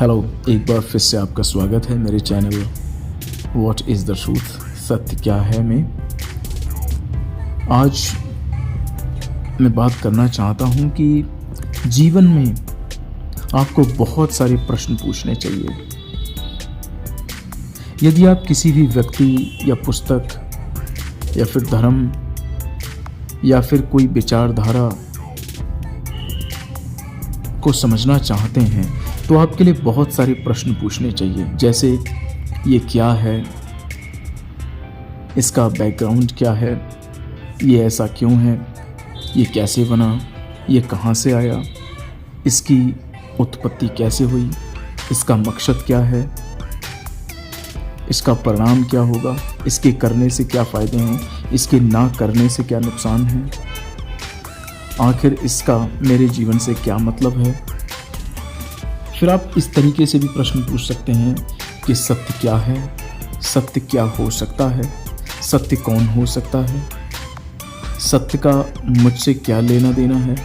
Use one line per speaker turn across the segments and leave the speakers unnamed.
Hello, एक बार फिर से आपका स्वागत है मेरे channel what is the truth, सत्य क्या है में। आज मैं बात करना चाहता हूँ कि जीवन में आपको बहुत सारे प्रश्न पूछने चाहिए। यदि आप किसी भी व्यक्ति या पुस्तक या फिर धर्म या फिर कोई विचारधारा को समझना चाहते हैं तो आपके लिए बहुत सारे प्रश्न पूछने चाहिए, जैसे ये क्या है, इसका बैकग्राउंड क्या है, ये ऐसा क्यों है, ये कैसे बना, ये कहाँ से आया, इसकी उत्पत्ति कैसे हुई, इसका मकसद क्या है, इसका परिणाम क्या होगा, इसके करने से क्या फ़ायदे हैं, इसके ना करने से क्या नुकसान है, आखिर इसका मेरे जीवन से क्या मतलब है। फिर आप इस तरीके से भी प्रश्न पूछ सकते हैं कि सत्य क्या है, सत्य क्या हो सकता है, सत्य कौन हो सकता है, सत्य का मुझसे क्या लेना देना है,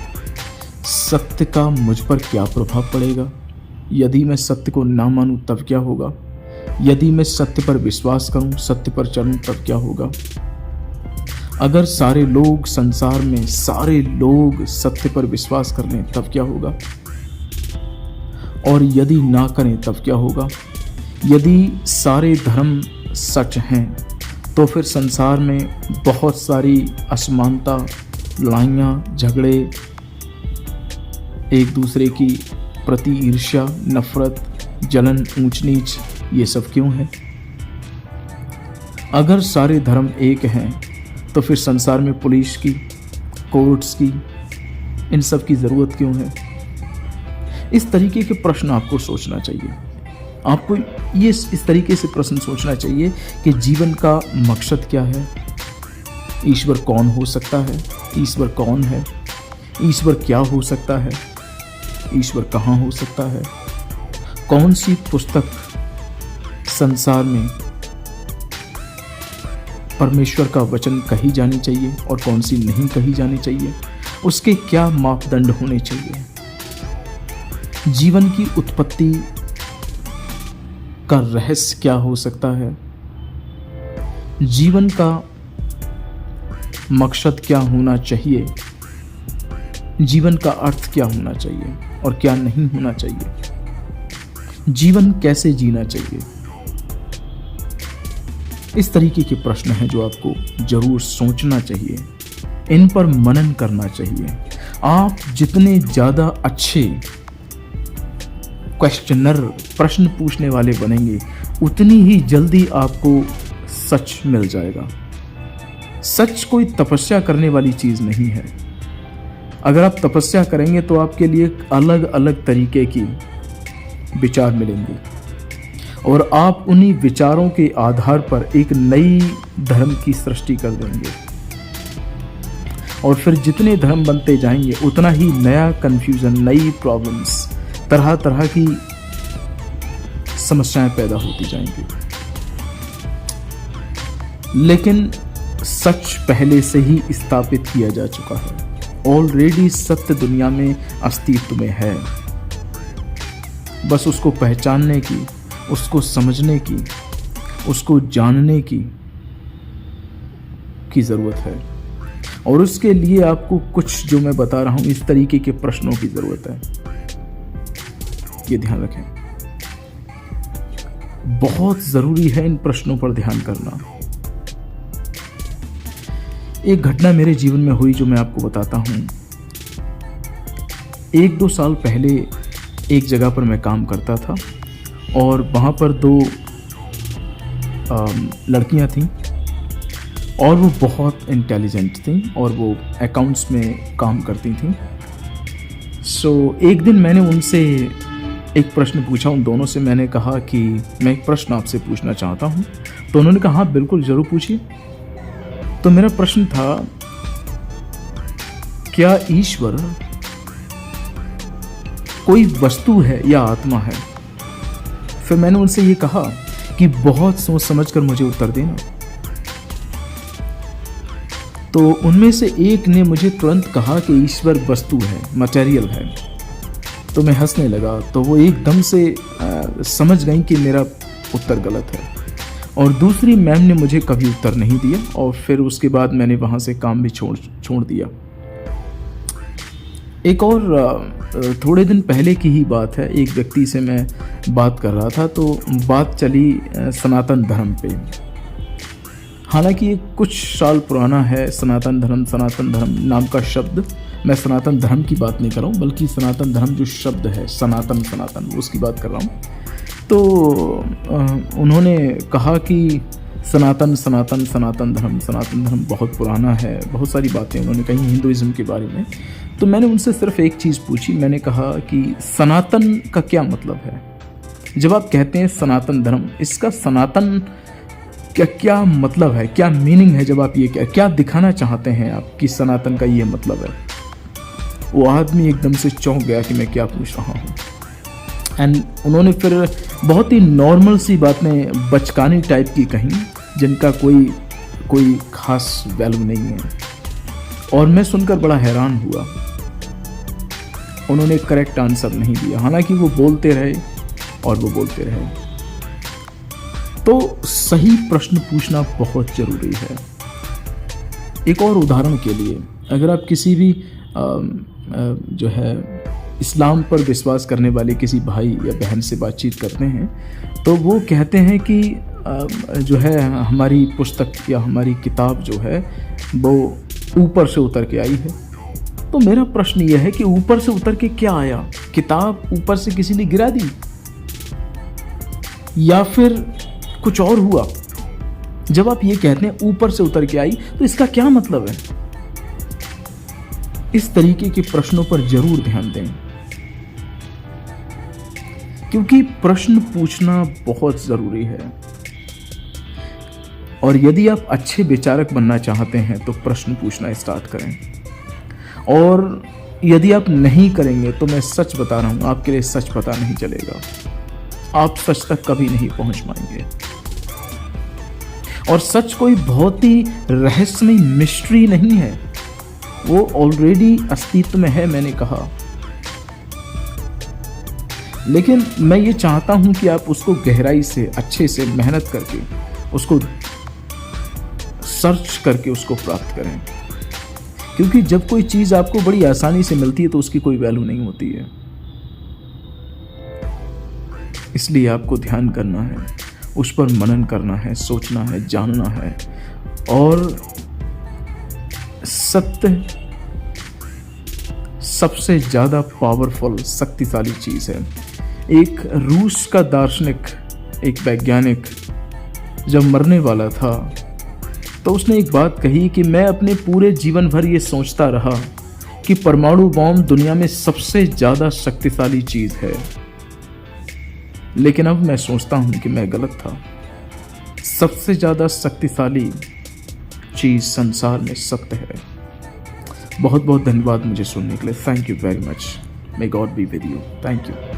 सत्य का मुझ पर क्या प्रभाव पड़ेगा, यदि मैं सत्य को ना मानूं तब क्या होगा, यदि मैं सत्य पर विश्वास करूं, सत्य पर चलूं तब क्या होगा, अगर सारे लोग संसार में सारे लोग सत्य पर विश्वास कर लें तब क्या होगा, और यदि ना करें तब क्या होगा। यदि सारे धर्म सच हैं तो फिर संसार में बहुत सारी असमानता, लड़ाइयाँ, झगड़े, एक दूसरे की प्रति ईर्ष्या, नफरत, जलन, ऊंच नीच, ये सब क्यों है। अगर सारे धर्म एक हैं तो फिर संसार में पुलिस की, कोर्ट्स की, इन सब की ज़रूरत क्यों है। इस तरीके के प्रश्न आपको सोचना चाहिए। आपको ये इस तरीके से प्रश्न सोचना चाहिए कि जीवन का मकसद क्या है, ईश्वर कौन हो सकता है, ईश्वर कौन है, ईश्वर क्या हो सकता है, ईश्वर कहाँ हो सकता है, कौन सी पुस्तक संसार में परमेश्वर का वचन कही जानी चाहिए और कौन सी नहीं कही जानी चाहिए, उसके क्या मापदंड होने चाहिए। जीवन की उत्पत्ति का रहस्य क्या हो सकता है, जीवन का मकसद क्या होना चाहिए, जीवन का अर्थ क्या होना चाहिए और क्या नहीं होना चाहिए, जीवन कैसे जीना चाहिए। इस तरीके के प्रश्न हैं जो आपको जरूर सोचना चाहिए, इन पर मनन करना चाहिए। आप जितने ज़्यादा अच्छे क्वेश्चनर, प्रश्न पूछने वाले बनेंगे, उतनी ही जल्दी आपको सच मिल जाएगा। सच कोई तपस्या करने वाली चीज़ नहीं है। अगर आप तपस्या करेंगे तो आपके लिए अलग अलग तरीके की विचार मिलेंगे और आप उन्हीं विचारों के आधार पर एक नई धर्म की सृष्टि कर देंगे और फिर जितने धर्म बनते जाएंगे उतना ही नया कन्फ्यूज़न, नई प्रॉब्लम्स, तरह तरह की समस्याएं पैदा होती जाएंगी। लेकिन सच पहले से ही स्थापित किया जा चुका है। ऑलरेडी सत्य दुनिया में अस्तित्व में है, बस उसको पहचानने की, उसको समझने की, उसको जानने की ज़रूरत है। और उसके लिए आपको कुछ जो मैं बता रहा हूं इस तरीके के प्रश्नों की ज़रूरत है। ये ध्यान रखें, बहुत ज़रूरी है इन प्रश्नों पर ध्यान करना। एक घटना मेरे जीवन में हुई जो मैं आपको बताता हूं। 1-2 साल पहले एक जगह पर मैं काम करता था और वहाँ पर 2 लड़कियाँ थीं और वो बहुत इंटेलिजेंट थीं और वो अकाउंट्स में काम करती थीं। एक दिन मैंने उनसे एक प्रश्न पूछा, उन दोनों से मैंने कहा कि मैं एक प्रश्न आपसे पूछना चाहता हूँ। तो उन्होंने कहा हाँ बिल्कुल, ज़रूर पूछिए। तो मेरा प्रश्न था, क्या ईश्वर कोई वस्तु है या आत्मा है। फिर मैंने उनसे ये कहा कि बहुत सोच समझ कर मुझे उत्तर देना। तो उनमें से एक ने मुझे तुरंत कहा कि ईश्वर वस्तु है, मटेरियल है। तो मैं हंसने लगा। तो वो एकदम से समझ गई कि मेरा उत्तर गलत है। और दूसरी मैम ने मुझे कभी उत्तर नहीं दिया और फिर उसके बाद मैंने वहाँ से काम भी छोड़ दिया। एक और थोड़े दिन पहले की ही बात है, एक व्यक्ति से मैं बात कर रहा था तो बात चली सनातन धर्म पे। हालांकि ये कुछ साल पुराना है सनातन धर्म नाम का शब्द। मैं सनातन धर्म की बात नहीं कर रहा हूँ, बल्कि सनातन धर्म जो शब्द है सनातन उसकी बात कर रहा हूँ। तो उन्होंने कहा कि सनातन धर्म बहुत पुराना है, बहुत सारी बातें उन्होंने कही हिंदुइज्म के बारे में। तो मैंने उनसे सिर्फ एक चीज़ पूछी, मैंने कहा कि सनातन का क्या मतलब है? जब आप कहते हैं सनातन धर्म, इसका सनातन क्या मतलब है, क्या मीनिंग है? जब आप ये क्या दिखाना चाहते हैं आप कि सनातन का ये मतलब है? वो आदमी एकदम से चौंक गया कि मैं क्या पूछ रहा हूँ। एंड उन्होंने फिर बहुत ही नॉर्मल सी बातें बचकानी टाइप की कहीं, जिनका कोई खास वैल्यू नहीं है। और मैं सुनकर बड़ा हैरान हुआ। उन्होंने करेक्ट आंसर नहीं दिया, हालांकि वो बोलते रहे। तो सही प्रश्न पूछना बहुत ज़रूरी है। एक और उदाहरण के लिए, अगर आप किसी भी जो है इस्लाम पर विश्वास करने वाले किसी भाई या बहन से बातचीत करते हैं तो वो कहते हैं कि जो है हमारी पुस्तक या हमारी किताब जो है वो ऊपर से उतर के आई है। तो मेरा प्रश्न यह है कि ऊपर से उतर के क्या आया? किताब ऊपर से किसी ने गिरा दी या फिर कुछ और हुआ? जब आप ये कहते हैं ऊपर से उतर के आई, तो इसका क्या मतलब है? इस तरीके के प्रश्नों पर जरूर ध्यान दें, क्योंकि प्रश्न पूछना बहुत जरूरी है। और यदि आप अच्छे विचारक बनना चाहते हैं तो प्रश्न पूछना स्टार्ट करें। और यदि आप नहीं करेंगे तो मैं सच बता रहा हूं, आपके लिए सच पता नहीं चलेगा। आप सच तक कभी नहीं पहुंच पाएंगे। और सच कोई बहुत ही रहस्यमय मिस्ट्री नहीं है, वो ऑलरेडी अस्तित्व में है, मैंने कहा। लेकिन मैं ये चाहता हूं कि आप उसको गहराई से, अच्छे से मेहनत करके, उसको सर्च करके उसको प्राप्त करें। क्योंकि जब कोई चीज़ आपको बड़ी आसानी से मिलती है तो उसकी कोई वैल्यू नहीं होती है। इसलिए आपको ध्यान करना है, उस पर मनन करना है, सोचना है, जानना है। और सत्य सबसे ज़्यादा पावरफुल, शक्तिशाली चीज़ है। एक रूस का दार्शनिक, एक वैज्ञानिक जब मरने वाला था तो उसने एक बात कही कि मैं अपने पूरे जीवन भर ये सोचता रहा कि परमाणु बॉम्ब दुनिया में सबसे ज़्यादा शक्तिशाली चीज़ है, लेकिन अब मैं सोचता हूँ कि मैं गलत था। सबसे ज़्यादा शक्तिशाली चीज़ संसार में सत्य है। बहुत बहुत धन्यवाद मुझे सुनने के लिए। Thank you very much. May God be with you. Thank you.